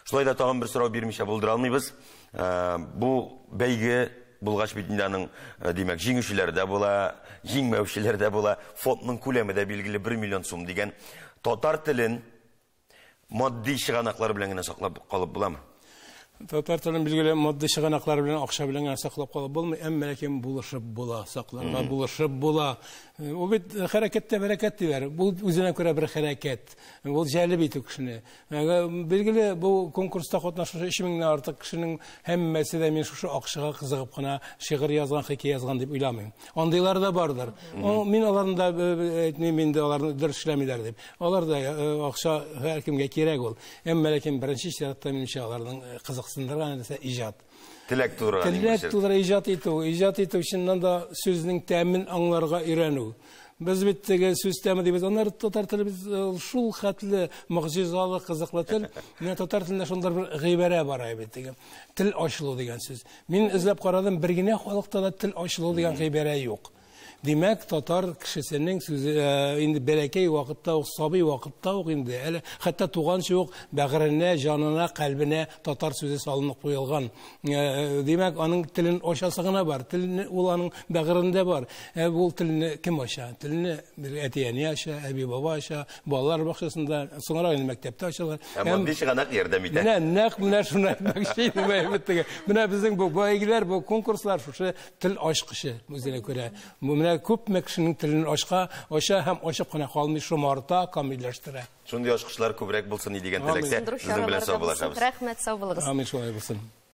Шулай да тагын бер сорау бирмичә булдыра алмыйбыз. Бу бәйге булгач бит аның, димәк, җиңүчеләр дә була, җиңмәүчеләр дә була. Фондның күләме дә билгеле 1 миллион сум дигән. Татар телен матди чыганаклар белән генә саклап калып буламы? Татар телен билгеле матди чыганаклар белән, акча белән генә саклап калып булмый, әмма ләкин булышып була, сакларга булышып була. Ул бит хәрәкәттә бәрәкәт диләр. Бу үзенә күрә бер хәрәкәт. Ул җәлеп итү кешене. Билгеле бу конкурста катнашучы 3000 дән артык кешенең һәммәсе дә мин шушы акчага кызыгып кына шигырь язган, хикәя язган дип уйламыйм. Андыйлар да бардыр. Мин аларны да әйтмим, инде аларны дөрес эшләмиләр дип. Алар да акча һәркемгә кирәк ул. Әмма ләкин беренче чиратта минемчә аларның кызыксындырган нәрсә иҗат. Теләк турыган. Теләк туры иҗат итү өчен да сүзнең тәмен аңларга өйрәнү. Без бит теге сүз тәме дибез. Аннары татар теле без шул хәтле мөгъҗизалы, кызыклы тел. Менә татар телендә шундый бер гыйбарә бар бит теге. Тел ачылу дигән сүз. Мин эзләп карадым, бер генә халыкта да тел ачылу дигән гыйбарә юк. Димәк, татар кешесенең сүзе инде бәләкәй вакытта ук, сабый вакытта ук инде, әле хәтта туганчы ук бәгыренә, җанына, калбенә татар сүзе салынып куелган. Димәк, аның телен ачасы гына бар. Телне ул аның бәгырендә бар. Ул телне кем ача? Телне бер әтияне ача, әби баба ача, балалар бакчасында, соңра инде мәктәптә ачалар. Матди чыганак ярдәм итә. Менә шуны әйтмәкче идем. Менә безнең бу бәйгеләр, бу конкурслар шушы тел ачкычы үзенә күрә. Күп кешенең телен ача һәм ачып кына калмый, шомарта, камилләштерә. Шундый ачкычлар күбрәк булсын дигән теләктә. Сезнең белән сау булашабыз. Рәхмәт, сау булыгыз. Амин, шулай булсын.